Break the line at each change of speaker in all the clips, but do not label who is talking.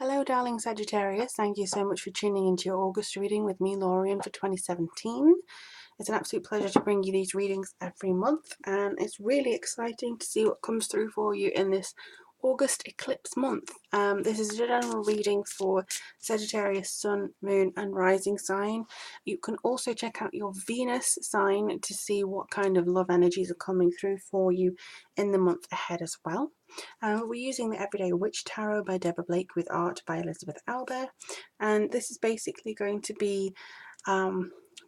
Hello darling Sagittarius, thank you so much for tuning into your August reading with me, Lorien, for 2017. It's an absolute pleasure to bring you these readings every month, and it's really exciting to see what comes through for you in this August eclipse month. This is a general reading for Sagittarius Sun, Moon and Rising sign. You can also check out your Venus sign to see what kind of love energies are coming through for you in the month ahead as well. We're using the Everyday Witch Tarot by Deborah Blake with art by Elizabeth Albert, and this is basically going to be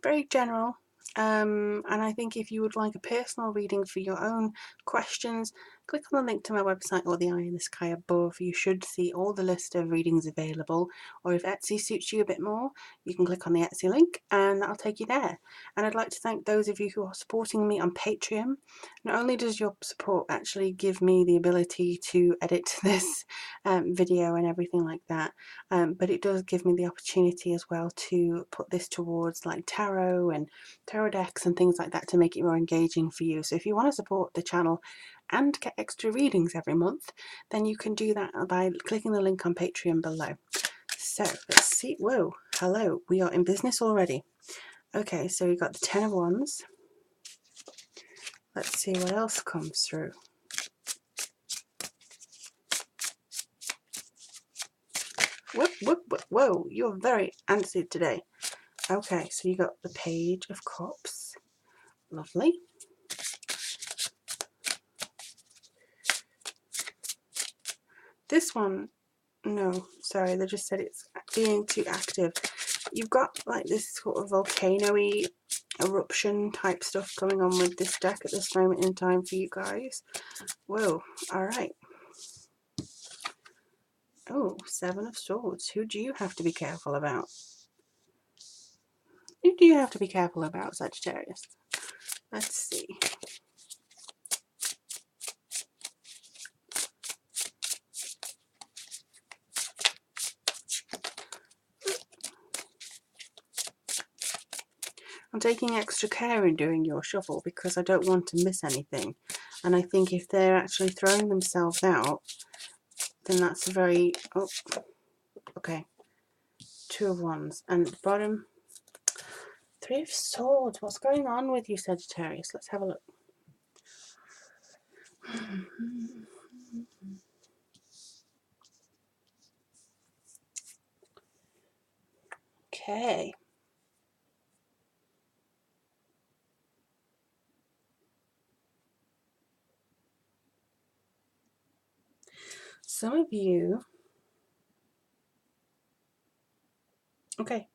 very general. And I think if you would like a personal reading for your own questions, click on the link to my website or the eye in the sky above. You should see all the list of readings available, or if Etsy suits you a bit more, you can click on the Etsy link and that'll take you there. And I'd like to thank those of you who are supporting me on Patreon. Not only does your support actually give me the ability to edit this video and everything like that, but it does give me the opportunity as well to put this towards like tarot and tarot decks and things like that to make it more engaging for you. So if you want to support the channel and get extra readings every month, then you can do that by clicking the link on Patreon below. So let's see. Whoa, hello, we are in business already. Okay, so we've got the 10 of Wands. Let's see what else comes through. Whoop, whoop, whoop. Whoa, you're very antsy today. Okay, so you got the Page of Cups. Lovely. This one, no, sorry, they just said it's being too active. You've got like this sort of volcano-y eruption type stuff going on with this deck at this moment in time for you guys. Whoa, alright. Oh, 7 of Swords. Who do you have to be careful about? Who do you have to be careful about, Sagittarius? Let's see. I'm taking extra care in doing your shuffle because I don't want to miss anything. And I think if they're actually throwing themselves out, then that's a very... Oh, okay. 2 of Wands. And at the bottom, 3 of Swords. What's going on with you, Sagittarius? Let's have a look. Okay. Some of you... Okay.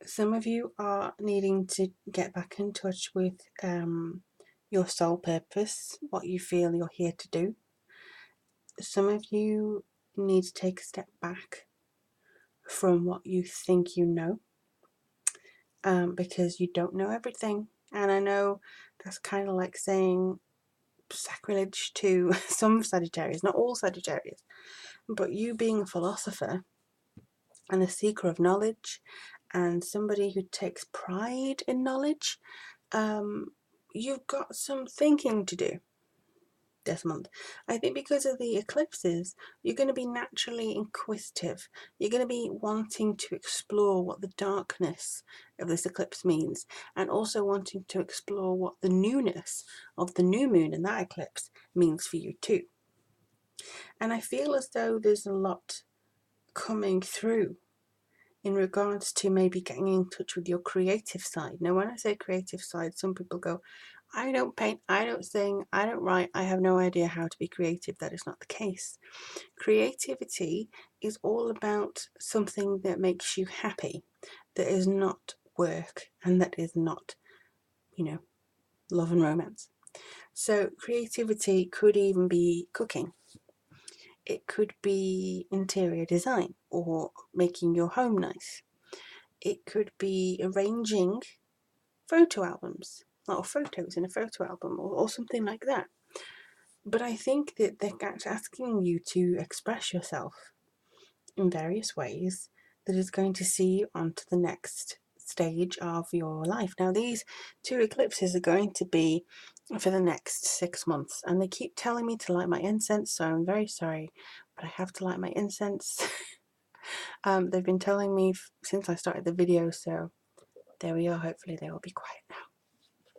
Some of you are needing to get back in touch with your soul purpose, what you feel you're here to do. Some of you need to take a step back from what you think you know, because you don't know everything. And I know that's kind of like saying sacrilege to some Sagittarius, not all Sagittarius, but you being a philosopher and a seeker of knowledge and somebody who takes pride in knowledge, you've got some thinking to do this month. I think because of the eclipses, you're going to be naturally inquisitive. You're going to be wanting to explore what the darkness of this eclipse means, and also wanting to explore what the newness of the new moon in that eclipse means for you too. And I feel as though there's a lot coming through in regards to maybe getting in touch with your creative side. Now, when I say creative side, some people go, I don't paint, I don't sing, I don't write, I have no idea how to be creative. That is not the case. Creativity is all about something that makes you happy, that is not work, and that is not, love and romance. So creativity could even be cooking. It could be interior design or making your home nice. It could be arranging photo albums or photos in a photo album or something like that. But I think that they're asking you to express yourself in various ways that is going to see you onto the next stage of your life. Now, these 2 eclipses are going to be for the next 6 months, and they keep telling me to light my incense, so I'm very sorry, but I have to light my incense. They've been telling me since I started the video, so there we are. Hopefully they will be quiet now.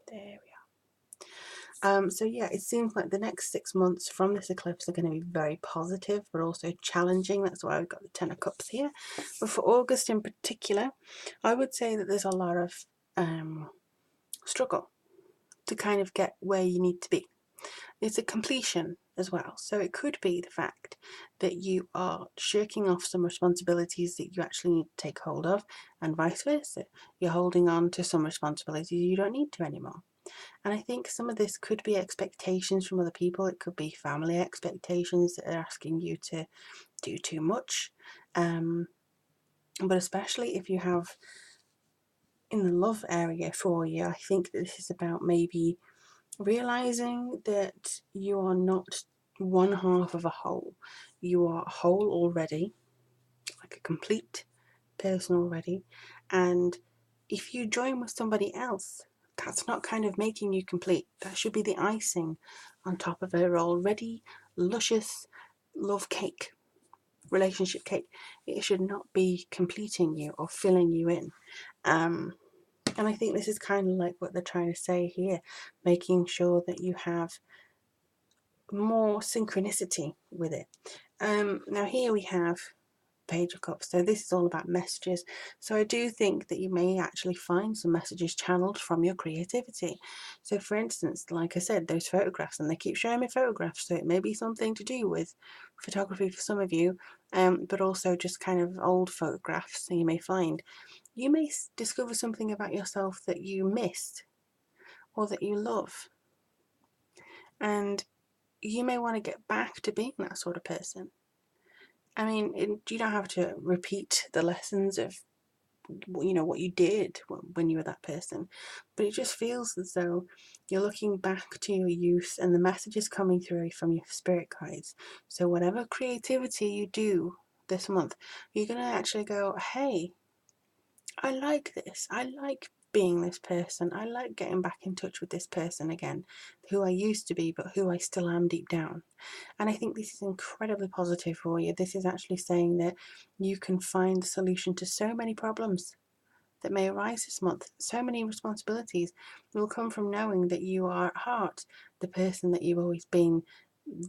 There we are. So yeah, it seems like the next 6 months from this eclipse are going to be very positive, but also challenging. That's why I've got the Ten of Cups here. But for August in particular, I would say that there's a lot of struggle to kind of get where you need to be. It's a completion as well. So it could be the fact that you are shirking off some responsibilities that you actually need to take hold of, and vice versa. You're holding on to some responsibilities you don't need to anymore. And I think some of this could be expectations from other people. It could be family expectations that are asking you to do too much. But especially if you have in the love area for you, I think that this is about maybe realizing that you are not one half of a whole. You are a whole already, like a complete person already. And if you join with somebody else, that's not kind of making you complete. That should be the icing on top of an already luscious love cake, relationship cake. It should not be completing you or filling you in. And I think this is kind of like what they're trying to say here, making sure that you have more synchronicity with it. Now here we have Page of Cups. So this is all about messages. So I do think that you may actually find some messages channeled from your creativity. So for instance, like I said, those photographs, and they keep showing me photographs, so it may be something to do with photography for some of you, but also just kind of old photographs that you may find. You may discover something about yourself that you missed or that you love, and you may want to get back to being that sort of person. I mean, you don't have to repeat the lessons of, what you did when you were that person, but it just feels as though you're looking back to your youth and the messages coming through from your spirit guides. So whatever creativity you do this month, you're going to actually go, hey, I like this. I like being this person. I like getting back in touch with this person again, who I used to be, but who I still am deep down. And I think this is incredibly positive for you. This is actually saying that you can find the solution to so many problems that may arise this month. So many responsibilities will come from knowing that you are at heart the person that you've always been,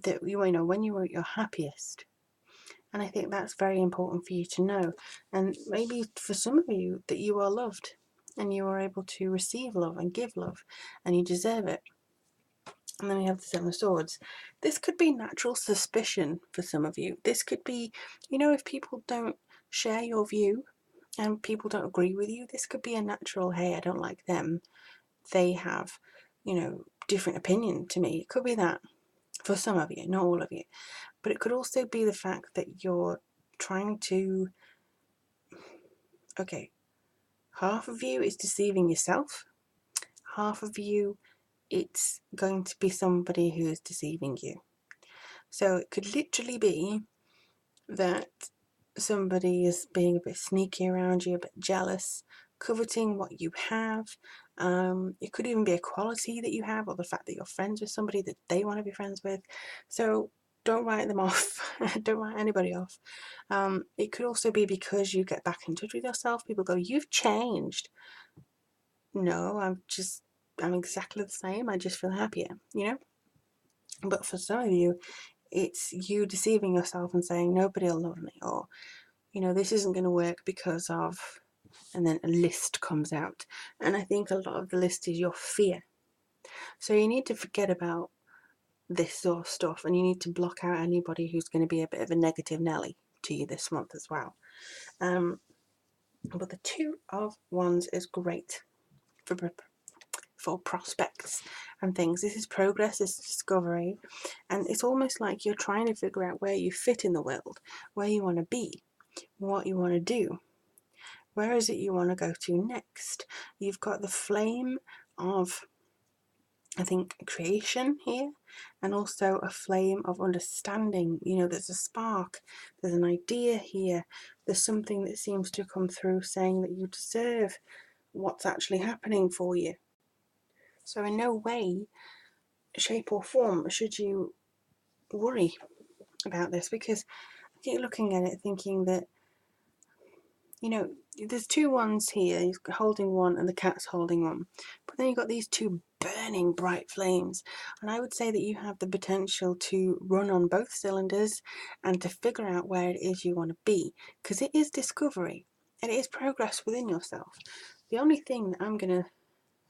that when you were at your happiest. And I think that's very important for you to know. And maybe for some of you, that you are loved and you are able to receive love and give love, and you deserve it. And then we have the Seven of Swords. This could be natural suspicion for some of you. This could be, if people don't share your view and people don't agree with you, this could be a natural, hey, I don't like them. They have, different opinion to me. It could be that for some of you, not all of you. But it could also be the fact that you're trying to, okay, half of you is deceiving yourself. Half of you, it's going to be somebody who is deceiving you. So it could literally be that somebody is being a bit sneaky around you, a bit jealous, coveting what you have. It could even be a quality that you have, or the fact that you're friends with somebody that they want to be friends with. So don't write them off. Don't write anybody off. It could also be because you get back in touch with yourself. People go, you've changed. No, I'm exactly the same. I just feel happier, But for some of you, it's you deceiving yourself and saying nobody will love me, or this isn't going to work because of, and then a list comes out. And I think a lot of the list is your fear. So you need to forget about this sort of stuff, and you need to block out anybody who's going to be a bit of a negative Nelly to you this month as well. But the Two of Wands is great for prospects and things. This is progress, this is discovery, and it's almost like you're trying to figure out where you fit in the world, where you want to be, what you want to do. Where is it you want to go to next? You've got the flame of, I think, creation here, and also a flame of understanding. There's a spark, there's an idea here, there's something that seems to come through saying that you deserve what's actually happening for you. So in no way shape or form should you worry about this, because I keep looking at it thinking that, you know, there's two wands here, he's holding one and the cat's holding one, but then you've got these two burning bright flames, and I would say that you have the potential to run on both cylinders and to figure out where it is you want to be, because it is discovery and it is progress within yourself. The only thing that I'm going to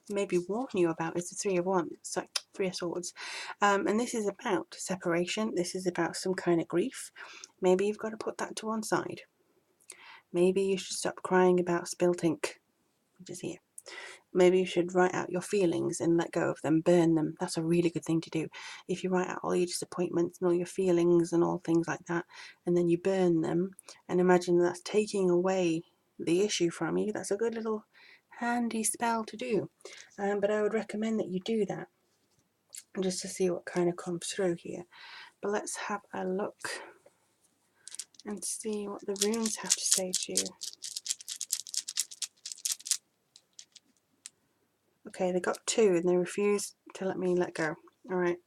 maybe warn you about is the Three of Wands, sorry, Three of Swords, and this is about separation. This is about some kind of grief. Maybe you've got to put that to one side. Maybe you should stop crying about spilt ink, which is here. Maybe you should write out your feelings and let go of them, burn them. That's a really good thing to do. If you write out all your disappointments and all your feelings and all things like that, and then you burn them, and imagine that's taking away the issue from you, that's a good little handy spell to do. But I would recommend that you do that just to see what kind of comes through here. But let's have a look and see what the runes have to say to you. Okay, they got two and they refuse to let me let go. Alright,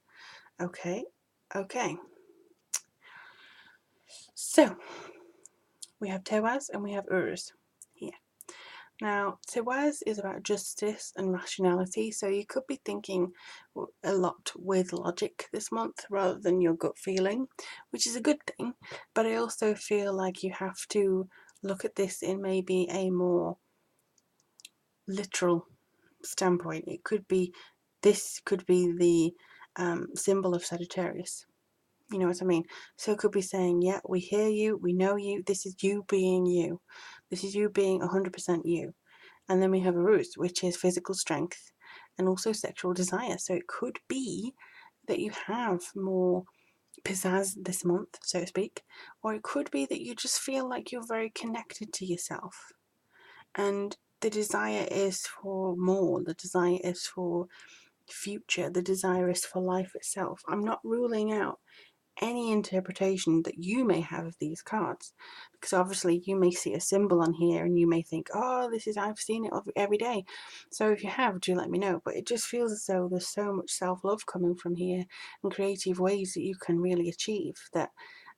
okay, okay. So, we have Tewaz and we have Urs here. Now, Tewaz is about justice and rationality, so you could be thinking a lot with logic this month rather than your gut feeling, which is a good thing, but I also feel like you have to look at this in maybe a more literal standpoint. It could be, this could be the symbol of Sagittarius. You know what I mean? So it could be saying, yeah, we hear you, we know you, this is you being you. This is you being 100% you. And then we have Arus, which is physical strength and also sexual desire. So it could be that you have more pizzazz this month, so to speak, or it could be that you just feel like you're very connected to yourself. And the desire is for more, the desire is for future, the desire is for life itself. I'm not ruling out any interpretation that you may have of these cards, because obviously you may see a symbol on here and you may think, oh, this is, I've seen it every day. So if you have, do let me know. But it just feels as though there's so much self-love coming from here and creative ways that you can really achieve that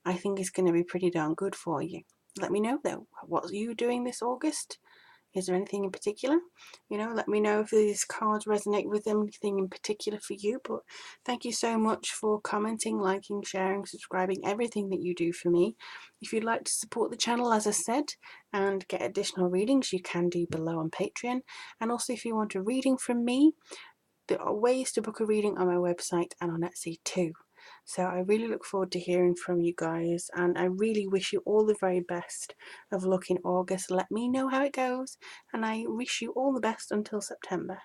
I think is going to be pretty darn good for you. Let me know though, what are you doing this August? Is there anything in particular? You know, let me know if these cards resonate with anything in particular for you. But thank you so much for commenting, liking, sharing, subscribing, everything that you do for me. If you'd like to support the channel, as I said, and get additional readings, you can do below on Patreon. And also if you want a reading from me, there are ways to book a reading on my website and on Etsy too. So I really look forward to hearing from you guys, and I really wish you all the very best of luck in August. Let me know how it goes, and I wish you all the best until September.